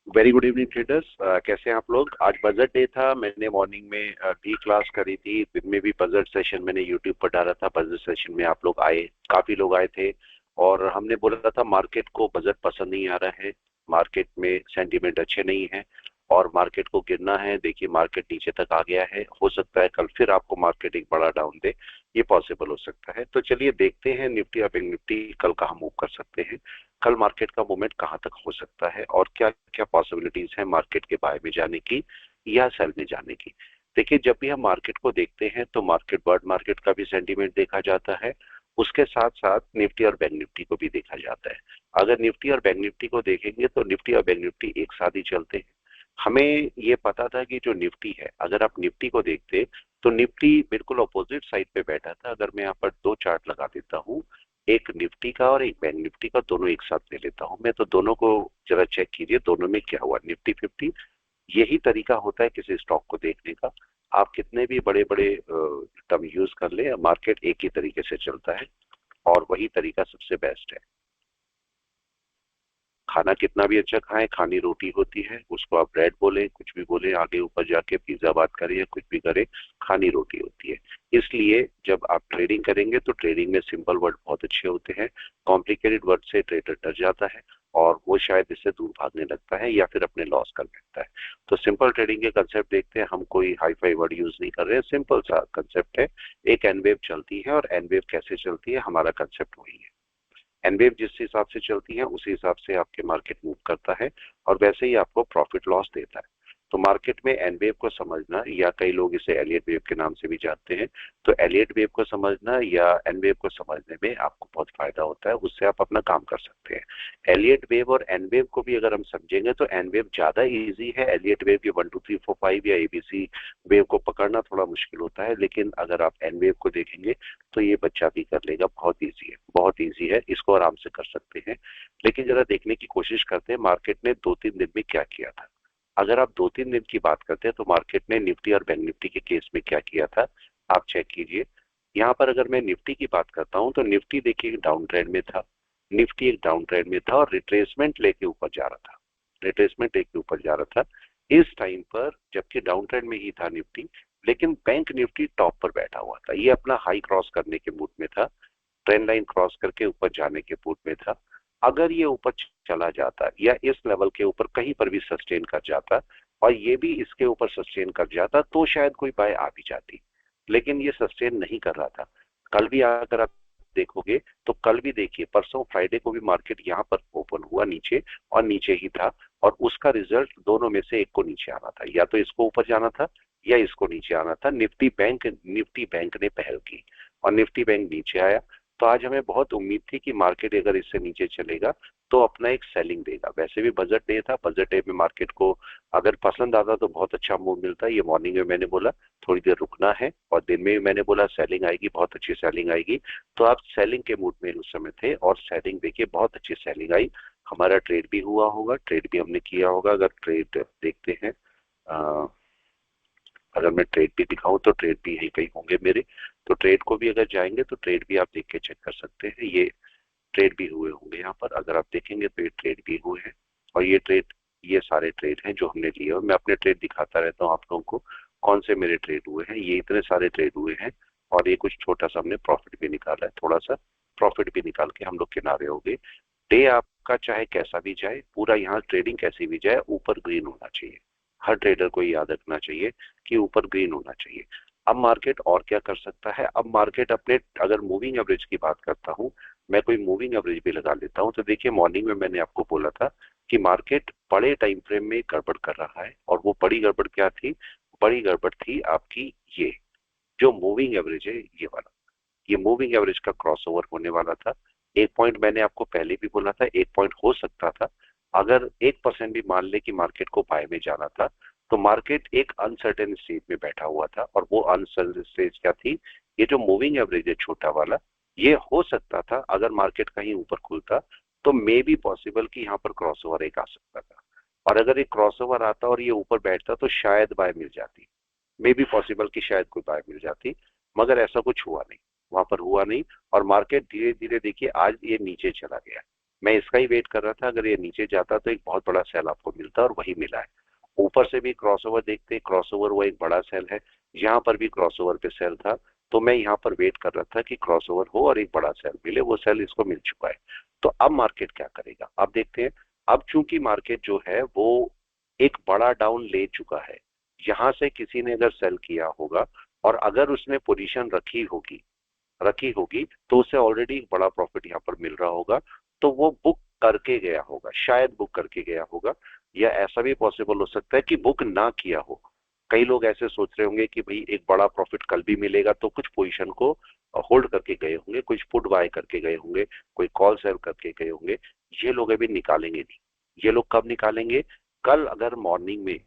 Very good evening traders. कैसे हैं आप लोग? आज बजट डे था। मैंने मॉर्निंग में भी क्लास करी थी, दिन में भी बजट सेशन मैंने यूट्यूब पर डाला था। बजट सेशन में आप लोग आए, काफी लोग आए थे और हमने बोला था मार्केट को बजट पसंद नहीं आ रहा है, मार्केट में सेंटीमेंट अच्छे नहीं है और मार्केट को गिरना है। देखिए मार्केट नीचे तक आ गया है, हो सकता है कल फिर आपको मार्केट एक बड़ा डाउन दे, ये पॉसिबल हो सकता है। तो चलिए देखते हैं निफ्टी और बैंक निफ्टी कल कहाँ मूव कर सकते हैं, कल मार्केट का मूवमेंट कहाँ तक हो सकता है और क्या क्या पॉसिबिलिटीज है मार्केट के बाय में जाने की या सेल में जाने की। देखिए जब भी हम मार्केट को देखते हैं तो मार्केट बर्ड मार्केट का भी सेंटीमेंट देखा जाता है, उसके साथ साथ निफ्टी और बैंक निफ्टी को भी देखा जाता है। अगर निफ्टी और बैंक निफ्टी को देखेंगे तो निफ्टी और बैंक निफ्टी एक साथ ही चलते हैं। हमें ये पता था कि जो निफ्टी है, अगर आप निफ्टी को देखते तो निफ्टी बिल्कुल अपोजिट साइड पे बैठा था। अगर मैं यहाँ पर दो चार्ट लगा देता हूँ, एक निफ्टी का और एक बैंक निफ्टी का, दोनों एक साथ ले लेता हूं मैं, तो दोनों को जरा चेक कीजिए, दोनों में क्या हुआ निफ्टी 50। यही तरीका होता है किसी स्टॉक को देखने का। आप कितने भी बड़े बड़े टर्म यूज कर ले, मार्केट एक ही तरीके से चलता है और वही तरीका सबसे बेस्ट है। खाना कितना भी अच्छा खाएं, खानी रोटी होती है, उसको आप ब्रेड बोले, कुछ भी बोले, आगे ऊपर जाके पिज्जा बात करें या कुछ भी करें, खानी रोटी होती है। इसलिए जब आप ट्रेडिंग करेंगे तो ट्रेडिंग में सिंपल वर्ड बहुत अच्छे होते हैं, कॉम्प्लिकेटेड वर्ड से ट्रेडर डर जाता है और वो शायद इससे दूर भागने लगता है या फिर अपने लॉस कर बैठता है। तो सिंपल ट्रेडिंग के कंसेप्ट देखते हैं, हम कोई हाई फाई वर्ड यूज नहीं कर रहे हैं, सिंपल सा कंसेप्ट है। एक एन वेव चलती है और एन वेव कैसे चलती है, हमारा कंसेप्ट वही है। एनवेव जिस हिसाब से चलती है उसी हिसाब से आपके मार्केट मूव करता है और वैसे ही आपको प्रॉफिट लॉस देता है। तो मार्केट में एनवेव को समझना, या कई लोग इसे एलियट वेव के नाम से भी जानते हैं, तो एलियट वेव को समझना या एनवेव को समझने में आपको बहुत फायदा होता है, उससे आप अपना काम कर सकते हैं। एलियट वेव और एनवेव को भी अगर हम समझेंगे तो एनवेव ज्यादा इजी है, एलियट वेव की 1 2 3 4 5 या एबीसी वेव को पकड़ना थोड़ा मुश्किल होता है, लेकिन अगर आप एनवेव को देखेंगे तो ये बच्चा भी कर लेगा, बहुत इजी है, बहुत इजी है, इसको आराम से कर सकते हैं। लेकिन जरा देखने की कोशिश करते हैं मार्केट ने 2 3 दिन में क्या किया था। अगर आप 2 3 दिन की बात करते हैं तो मार्केट ने निफ्टी और बैंक निफ्टी के केस में क्या किया था, आप चेक कीजिए। यहाँ पर अगर मैं निफ्टी की बात करता हूँ तो निफ्टी देखिए डाउन ट्रेंड में था, निफ्टी एक डाउन ट्रेंड में था और रिट्रेसमेंट लेके ऊपर जा रहा था, रिट्रेसमेंट लेके ऊपर जा रहा था इस टाइम पर, जबकि डाउन ट्रेंड में ही था निफ्टी। लेकिन बैंक निफ्टी टॉप पर बैठा हुआ था, ये अपना हाई क्रॉस करने के मूड में था, ट्रेंड लाइन क्रॉस करके ऊपर जाने के मूड में था। अगर ये ऊपर चला जाता या इस लेवल के ऊपर कहीं पर भी सस्टेन कर जाता और ये भी इसके ऊपर सस्टेन कर जाता तो शायद कोई बाय आ भी जाती, लेकिन ये सस्टेन नहीं कर रहा था। कल भी अगर आप देखोगे तो कल भी देखिए, परसों फ्राइडे को भी मार्केट यहाँ पर ओपन हुआ नीचे और नीचे ही था और उसका रिजल्ट दोनों में से एक को नीचे आना था, या तो इसको ऊपर जाना था या इसको नीचे आना था। निफ्टी बैंक ने पहल की और निफ्टी बैंक नीचे आया। तो आज हमें बहुत उम्मीद थी कि मार्केट अगर इससे नीचे चलेगा तो अपना एक सेलिंग देगा। वैसे भी बजट डे था, बजट डे में मार्केट को अगर पसंद आता तो बहुत अच्छा मूव मिलता है। ये मॉर्निंग में मैंने बोला थोड़ी देर रुकना है और दिन में भी मैंने बोला सेलिंग आएगी, बहुत अच्छी सेलिंग आएगी। तो आप सेलिंग के मूड में उस समय थे और सेलिंग देखिए बहुत अच्छी सेलिंग आई। हमारा ट्रेड भी हुआ होगा, ट्रेड भी हमने किया होगा। अगर ट्रेड देखते हैं, अगर मैं ट्रेड भी दिखाऊं तो ट्रेड भी यही कहीं होंगे मेरे, तो ट्रेड को भी अगर जाएंगे तो ट्रेड भी आप देख के चेक कर सकते हैं। ये ट्रेड भी हुए होंगे यहाँ पर, अगर आप देखेंगे तो ये ट्रेड भी हुए हैं और ये ट्रेड, ये सारे ट्रेड हैं जो हमने लिए। और मैं अपने ट्रेड दिखाता रहता हूँ आप लोगों को, कौन से मेरे ट्रेड हुए हैं, ये इतने सारे ट्रेड हुए हैं और ये कुछ छोटा सा हमने प्रॉफिट भी निकाला है, थोड़ा सा प्रॉफिट भी निकाल के हम लोग किनारे हो गए। डे आपका चाहे कैसा भी जाए, पूरा यहाँ ट्रेडिंग कैसी भी जाए, ऊपर ग्रीन होना चाहिए। हर ट्रेडर को याद रखना चाहिए कि ऊपर ग्रीन होना चाहिए। अब मार्केट और क्या कर सकता है, अब मार्केट अपने, अगर मूविंग एवरेज की बात करता हूं, मैं कोई मूविंग एवरेज भी लगा लेता हूं, तो देखिए मॉर्निंग में मैंने आपको बोला था कि मार्केट बड़े टाइम फ्रेम में गड़बड़ कर रहा है और वो बड़ी गड़बड़ क्या थी, बड़ी गड़बड़ थी आपकी ये जो मूविंग एवरेज है, ये वाला, ये मूविंग एवरेज का क्रॉसओवर होने वाला था। एक पॉइंट मैंने आपको पहले भी बोला था, एक पॉइंट हो सकता था, अगर 1% भी मान ले कि मार्केट को बाय में जाना था तो मार्केट एक अनसर्टेन स्टेज में बैठा हुआ था। और वो अनसर्टेन स्टेज क्या थी, ये जो मूविंग एवरेज है छोटा वाला, ये हो सकता था अगर मार्केट कहीं ऊपर खुलता तो मे बी पॉसिबल कि यहाँ पर क्रॉसओवर एक आ सकता था, और अगर ये क्रॉसओवर आता और ये ऊपर बैठता तो शायद बाय मिल जाती, मे बी पॉसिबल कि शायद कोई बाय मिल जाती, मगर ऐसा कुछ हुआ नहीं, वहां पर हुआ नहीं। और मार्केट धीरे धीरे देखिए आज ये नीचे चला गया, मैं इसका ही वेट कर रहा था, अगर ये नीचे जाता तो एक बहुत बड़ा सेल आपको मिलता और वही मिला है। ऊपर से भी क्रॉसओवर देखते, क्रॉसओवर वो एक बड़ा सेल है, यहाँ पर भी क्रॉसओवर पे सेल था, तो मैं यहाँ पर वेट कर रहा था कि क्रॉसओवर हो और एक बड़ा सेल मिले, वो सेल इसको मिल चुका है। तो अब मार्केट क्या करेगा, अब देखते हैं। अब चूंकि मार्केट जो है वो एक बड़ा डाउन ले चुका है, यहां से किसी ने अगर सेल किया होगा और अगर उसने पोजीशन रखी होगी तो उसे ऑलरेडी एक बड़ा प्रॉफिट यहाँ पर मिल रहा होगा, तो वो बुक करके गया होगा, शायद बुक करके गया होगा। या ऐसा भी पॉसिबल हो सकता है कि बुक ना किया हो। कई लोग ऐसे सोच रहे होंगे कि भाई एक बड़ा प्रॉफिट कल भी मिलेगा, तो कुछ पोजीशन को होल्ड करके गए होंगे, कुछ पुट बाय करके गए होंगे, कोई कॉल सेल करके गए होंगे। ये लोग अभी निकालेंगे नहीं। ये लोग कब निकालेंगे? कल अगर मॉर्निंग में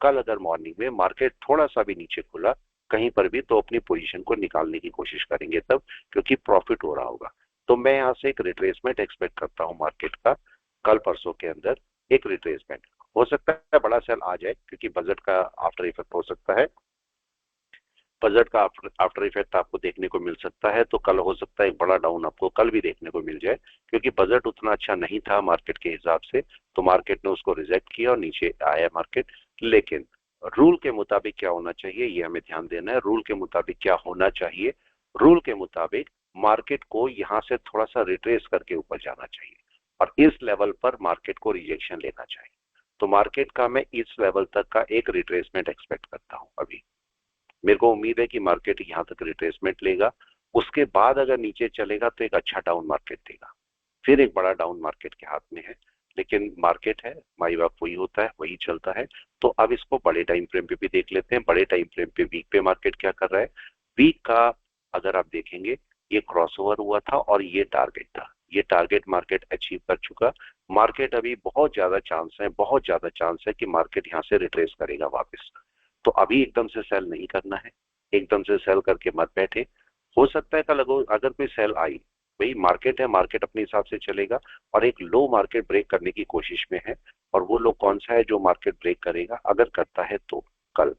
कल अगर मॉर्निंग में मार्केट थोड़ा सा भी नीचे खुला कहीं पर भी, तो अपनी पोजीशन को निकालने की कोशिश करेंगे तब, क्योंकि प्रॉफिट हो रहा होगा। तो मैं यहाँ से एक रिट्रेसमेंट एक्सपेक्ट करता हूँ मार्केट का, कल परसों के अंदर एक रिट्रेसमेंट। हो सकता है बड़ा सेल आ जाए, क्योंकि बजट का आफ्टर इफेक्ट हो सकता है, बजट का आफ्टर इफेक्ट आपको देखने को मिल सकता है। तो कल हो सकता है एक बड़ा डाउन आपको कल भी देखने को मिल जाए, क्योंकि बजट उतना अच्छा नहीं था मार्केट के हिसाब से, तो मार्केट ने उसको रिजेक्ट किया और नीचे आया मार्केट। लेकिन रूल के मुताबिक क्या होना चाहिए, ये हमें ध्यान देना है। रूल के मुताबिक क्या होना चाहिए? रूल के मुताबिक मार्केट को यहां से थोड़ा सा रिट्रेस करके ऊपर जाना चाहिए और इस लेवल पर मार्केट को रिजेक्शन लेना चाहिए। तो मार्केट का मैं इस लेवल तक का एक रिट्रेसमेंट एक्सपेक्ट करता हूं अभी। मेरे को उम्मीद है कि मार्केट यहां तक रिट्रेसमेंट लेगा, उसके बाद अगर नीचे चलेगा तो एक अच्छा डाउन मार्केट देगा, फिर एक बड़ा डाउन मार्केट के हाथ में है। लेकिन मार्केट है, माई बाप वही होता है, वही चलता है। तो अब इसको बड़े टाइम फ्रेम पे भी देख लेते हैं। बड़े टाइम फ्रेम पे वीक पे मार्केट क्या कर रहा है? वीक का अगर आप देखेंगे, ये क्रॉसओवर हुआ था और ये टारगेट था, ये टारगेट मार्केट अचीव कर चुका। मार्केट अभी बहुत ज्यादा चांस है कि मार्केट यहाँ से रिट्रेस करेगा वापस। तो अभी एकदम से सेल नहीं करना है, एकदम से सेल करके मत बैठे। हो सकता है कल अगर कोई सेल आई, भाई मार्केट है, मार्केट अपने हिसाब से चलेगा और एक लो मार्केट ब्रेक करने की कोशिश में है। और वो लो कौन सा है जो मार्केट ब्रेक करेगा? अगर करता है तो कल,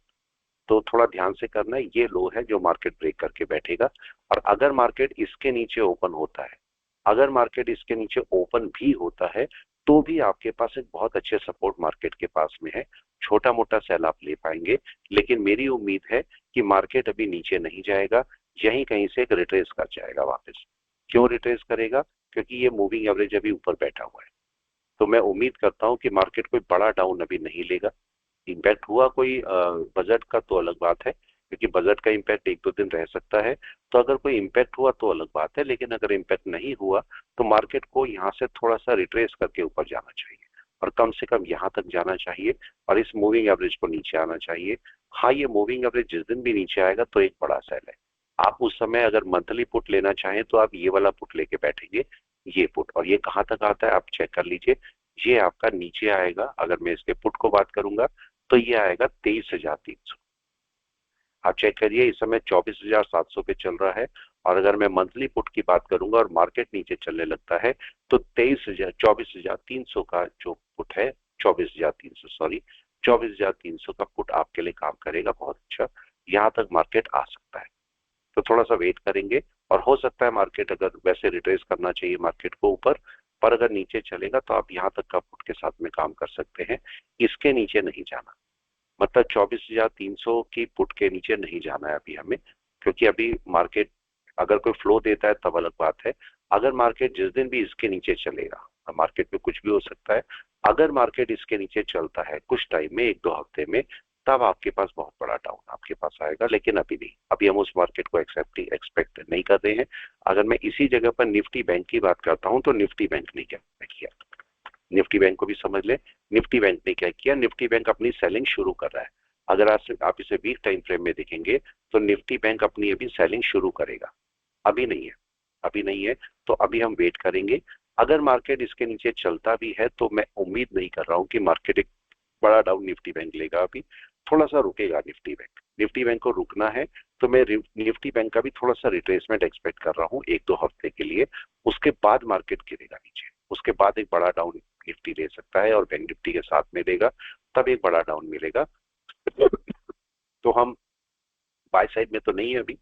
तो थोड़ा ध्यान से करना है, ये लो है जो मार्केट ब्रेक करके बैठेगा। और अगर मार्केट इसके नीचे ओपन होता है, अगर मार्केट इसके नीचे ओपन भी होता है, तो भी आपके पास एक बहुत अच्छे सपोर्ट मार्केट के पास में है, छोटा मोटा सेल आप ले पाएंगे। लेकिन मेरी उम्मीद है कि मार्केट अभी नीचे नहीं जाएगा, यहीं कहीं से एक रिट्रेस कर जाएगा वापस। क्यों रिट्रेस करेगा? क्योंकि ये मूविंग एवरेज अभी ऊपर बैठा हुआ है। तो मैं उम्मीद करता हूं कि मार्केट कोई बड़ा डाउन अभी नहीं लेगा। इम्पैक्ट हुआ कोई बजट का तो अलग बात है, क्योंकि बजट का इम्पैक्ट एक दो दिन रह सकता है। तो अगर कोई इम्पैक्ट हुआ तो अलग बात है, लेकिन अगर इम्पैक्ट नहीं हुआ तो मार्केट को यहाँ से थोड़ा सा रिट्रेस करके ऊपर जाना चाहिए और कम से कम यहाँ तक जाना चाहिए और इस मूविंग एवरेज को नीचे आना चाहिए। हाँ, ये मूविंग एवरेज जिस दिन भी नीचे आएगा तो एक बड़ा सेल है। आप उस समय अगर मंथली पुट लेना चाहें तो आप ये वाला पुट लेके बैठेंगे, ये पुट। और ये कहाँ तक आता है आप चेक कर लीजिए। ये आपका नीचे आएगा, अगर मैं इसके पुट को बात करूंगा तो ये आएगा 23,300। आप चेक करिए, इस समय 24,700 पे चल रहा है। और अगर मैं मंथली पुट की बात करूंगा और मार्केट नीचे चलने लगता है, तो 24,300 का जो पुट है, 24,300 सॉरी, 24,300 का पुट आपके लिए काम करेगा बहुत अच्छा। यहाँ तक मार्केट आ सकता है, तो थोड़ा सा वेट करेंगे। और हो सकता है मार्केट अगर वैसे रिट्रेस करना चाहिए मार्केट को ऊपर, पर अगर नीचे चलेगा तो आप यहाँ तक का पुट के साथ में काम कर सकते हैं, इसके नीचे नहीं जाना। मतलब 24,300 की पुट के नीचे नहीं जाना है अभी हमें, क्योंकि अभी मार्केट अगर कोई फ्लो देता है तब अलग बात है। अगर मार्केट जिस दिन भी इसके नीचे चलेगा, मार्केट में कुछ भी हो सकता है, अगर मार्केट इसके नीचे चलता है कुछ टाइम में, एक दो हफ्ते में, तब आपके पास बहुत बड़ा डाउन आपके पास आएगा। लेकिन अभी नहीं, अभी हम उस मार्केट को एक्सपेक्ट नहीं कर रहे हैं। अगर मैं इसी जगह पर निफ्टी बैंक की बात करता हूं, तो निफ्टी बैंक ने क्या किया, निफ्टी बैंक को भी समझ ले। निफ्टी बैंक ने क्या किया, निफ्टी बैंक अपनी सेलिंग शुरू कर रहा है। अगर आप इसे वीक टाइम फ्रेम में देखेंगे तो निफ्टी बैंक अपनी अभी सेलिंग शुरू करेगा। अभी नहीं है, अभी नहीं है। तो अभी हम वेट करेंगे। अगर मार्केट इसके नीचे चलता भी है तो मैं उम्मीद नहीं कर रहा हूं कि मार्केट एक बड़ा डाउन निफ्टी बैंक लेगा। अभी थोड़ा सा रुकेगा निफ्टी बैंक। निफ्टी बैंक को रुकना है, तो मैं निफ्टी बैंक का भी थोड़ा सा रिट्रेसमेंट एक्सपेक्ट कर रहा हूँ एक दो हफ्ते के लिए। उसके बाद मार्केट गिरेगा नीचे, उसके बाद एक बड़ा डाउन निफ्टी ले सकता है और बैंक निफ्टी के साथ में देगा, तब एक बड़ा डाउन मिलेगा। तो हम बाय साइड में तो नहीं है अभी,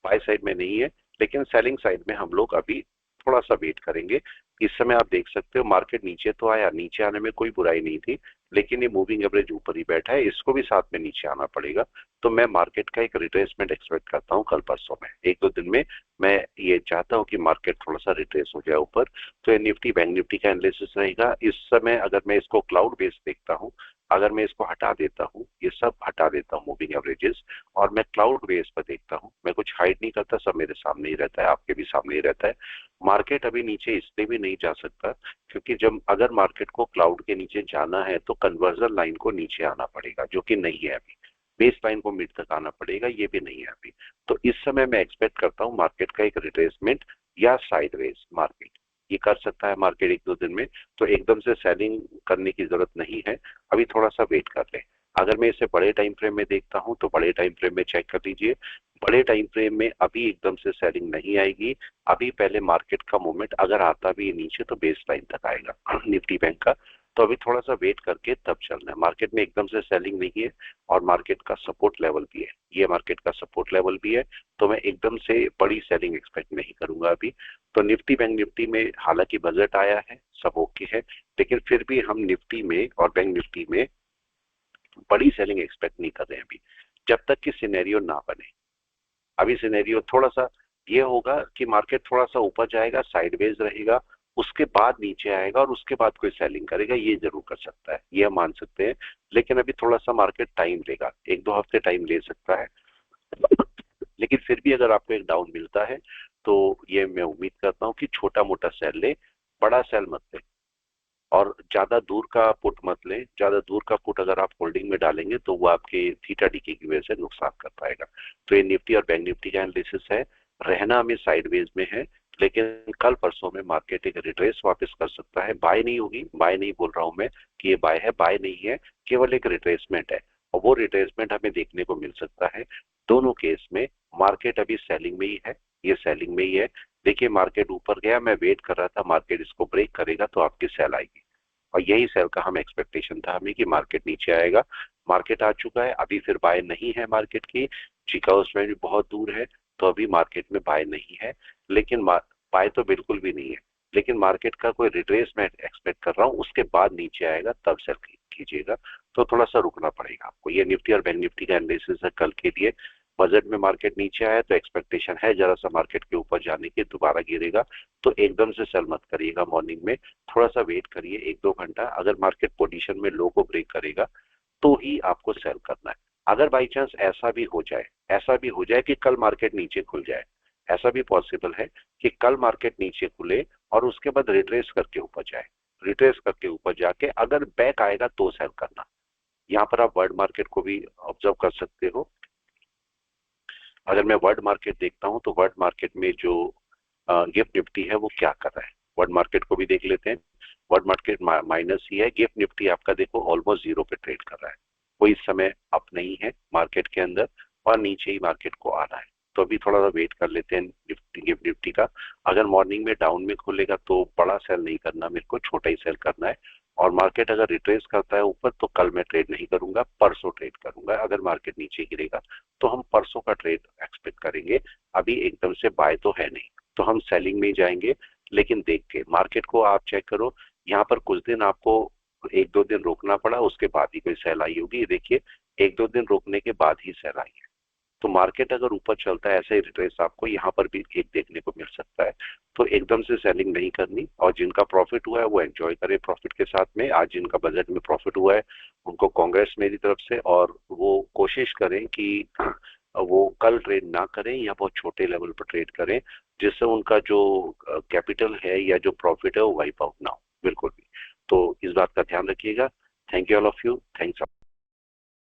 बाय साइड में नहीं है, लेकिन सेलिंग साइड में हम लोग अभी थोड़ा सा वेट करेंगे। इस समय आप देख सकते हो मार्केट नीचे तो आया, नीचे आने में कोई बुराई नहीं थी, लेकिन ये मूविंग एवरेज ऊपर ही बैठा है, इसको भी साथ में नीचे आना पड़ेगा। तो मैं मार्केट का एक रिट्रेसमेंट एक्सपेक्ट करता हूँ कल परसों में, एक दो दिन में मैं ये चाहता हूँ कि मार्केट थोड़ा सा रिट्रेस हो जाए ऊपर। तो ये निफ्टी बैंक निफ्टी का एनालिसिस रहेगा। इस समय अगर मैं इसको क्लाउड बेस देखता हूँ, अगर मैं इसको हटा देता हूँ, ये सब हटा देता हूँ मूविंग एवरेजेस, और मैं क्लाउड बेस पर देखता हूँ, मैं कुछ हाइड नहीं करता, सब मेरे सामने ही रहता है, आपके भी सामने ही रहता है। मार्केट अभी नीचे इसलिए भी नहीं जा सकता क्योंकि जब अगर मार्केट को क्लाउड के नीचे जाना है तो कन्वर्जन लाइन को नीचे आना पड़ेगा, जो कि नहीं है अभी। बेस लाइन को मिड तक आना पड़ेगा, ये भी नहीं है अभी। तो इस समय मैं एक्सपेक्ट करता हूँ मार्केट का एक रिट्रेसमेंट या साइडवेज मार्केट ये कर सकता है मार्केट एक दो दिन में। तो एकदम से सेलिंग करने की जरूरत नहीं है, अभी थोड़ा सा वेट कर ले। अगर मैं इसे बड़े टाइम फ्रेम में देखता हूं तो बड़े टाइम फ्रेम में चेक कर लीजिए, बड़े टाइम फ्रेम में अभी एकदम से सेलिंग नहीं आएगी। अभी पहले मार्केट का मूवमेंट अगर आता भी है नीचे तो बेस लाइन तक आएगा निफ्टी बैंक का। तो अभी थोड़ा सा वेट करके तब चलना है, मार्केट में एकदम से सेलिंग नहीं है, और मार्केट का सपोर्ट लेवल भी है, ये मार्केट का सपोर्ट लेवल भी है। तो मैं एकदम से बड़ी सेलिंग एक्सपेक्ट नहीं करूंगा अभी। तो निफ्टी बैंक निफ्टी में हालांकि बजट आया है, सब ओके है, लेकिन फिर भी हम निफ्टी में और बैंक निफ्टी में बड़ी सेलिंग एक्सपेक्ट नहीं कर रहे हैं अभी, जब तक कि सिनेरियो ना बने। अभी सिनेरियो थोड़ा सा ये होगा कि मार्केट थोड़ा सा ऊपर जाएगा, साइडवेज रहेगा, उसके बाद नीचे आएगा और उसके बाद कोई सेलिंग करेगा, ये जरूर कर सकता है, ये हम मान सकते हैं। लेकिन अभी थोड़ा सा मार्केट टाइम लेगा, एक दो हफ्ते टाइम ले सकता है। लेकिन फिर भी अगर आपको एक डाउन मिलता है तो ये मैं उम्मीद करता हूँ कि छोटा मोटा सेल ले, बड़ा सेल मत ले। और ज्यादा दूर का पुट मत लें, ज्यादा दूर का पुट अगर आप होल्डिंग में डालेंगे तो वो आपके थीटा डीके की वजह से नुकसान कर पाएगा। तो ये निफ्टी और बैंक निफ्टी का एनालिसिस है, रहना हमें साइडवेज में है, लेकिन कल परसों में मार्केट एक रिट्रेस वापस कर सकता है। बाय नहीं होगी, बाय नहीं बोल रहा हूं मैं कि ये बाय है, बाय नहीं है, केवल एक रिट्रेसमेंट है, और वो रिट्रेसमेंट हमें देखने को मिल सकता है। दोनों केस में मार्केट अभी सेलिंग में ही है, ये सेलिंग में ही है। देखिए मार्केट ऊपर गया, मैं वेट कर रहा था मार्केट इसको ब्रेक करेगा तो आपकी सेल आएगी, और यही सेल का हम एक्सपेक्टेशन था हमें कि मार्केट नीचे आएगा। मार्केट आ चुका है, अभी फिर बाय नहीं है मार्केट की, चिका उसमें भी बहुत दूर है, तो अभी मार्केट में बाय नहीं है। लेकिन बाय तो बिल्कुल भी नहीं है, लेकिन मार्केट का कोई रिट्रेस मैं एक्सपेक्ट कर रहा हूँ, उसके बाद नीचे आएगा तब सेल कीजिएगा। तो थोड़ा सा रुकना पड़ेगा आपको। ये निफ्टी और बैंक निफ्टी का एनालिसिस है कल के लिए। बजट में मार्केट नीचे आया तो एक्सपेक्टेशन है जरा सा मार्केट के ऊपर जाने की, दोबारा गिरेगा, तो एकदम से सेल मत करिएगा मॉर्निंग में, थोड़ा सा वेट करिए एक दो घंटा। अगर मार्केट पोजीशन में लो को ब्रेक करेगा तो ही आपको सेल करना है। अगर बाई चांस ऐसा भी हो जाए, ऐसा भी हो जाए कि कल मार्केट नीचे खुल जाए, ऐसा भी पॉसिबल है कि कल मार्केट नीचे खुले और उसके बाद रिट्रेस करके ऊपर जाए, रिट्रेस करके ऊपर जाके अगर बैक आएगा तो सेल करना। यहाँ पर आप वर्ल्ड मार्केट को भी ऑब्जर्व कर सकते हो। अगर मैं वर्ल्ड मार्केट देखता हूं तो वर्ल्ड मार्केट में जो गिफ्ट निफ्टी है वो क्या कर रहा है, वर्ल्ड मार्केट को भी देख लेते हैं। वर्ल्ड मार्केट माइनस ही है, गिफ्ट निफ्टी आपका देखो ऑलमोस्ट जीरो पे ट्रेड कर रहा है, कोई इस समय अप नहीं है मार्केट के अंदर, और नीचे ही मार्केट को आना है। तो अभी थोड़ा सा वेट कर लेते हैं निफ्टी गिफ्ट निफ्टी का। अगर मॉर्निंग में डाउन में खुलेगा तो बड़ा सेल नहीं करना मेरे को, छोटा ही सेल करना है। और मार्केट अगर रिट्रेस करता है ऊपर तो कल मैं ट्रेड नहीं करूंगा, परसों ट्रेड करूंगा। अगर मार्केट नीचे गिरेगा तो हम परसों का ट्रेड एक्सपेक्ट करेंगे, अभी एकदम से बाय तो है नहीं, तो हम सेलिंग में ही जाएंगे। लेकिन देख के मार्केट को आप चेक करो, यहाँ पर कुछ दिन आपको एक दो दिन रोकना पड़ा, उसके बाद ही कोई सेल आई होगी। देखिए एक दो दिन रोकने के बाद ही सेल आई है। तो मार्केट अगर ऊपर चलता है ऐसे ही रिट्रेस आपको यहाँ पर भी एक देखने को मिल सकता है। तो एकदम से सेलिंग नहीं करनी, और जिनका प्रॉफिट हुआ है वो एंजॉय करे प्रॉफिट के साथ में। आज जिनका बजट में प्रॉफिट हुआ है उनको कांग्रेस मेरी तरफ से, और वो कोशिश करें कि वो कल ट्रेड ना करें या बहुत छोटे लेवल पर ट्रेड करें, जिससे उनका जो कैपिटल है या जो प्रॉफिट है वो वाइप आउट ना हो बिल्कुल भी। तो इस बात का ध्यान रखिएगा। Thank you all of you, thanks.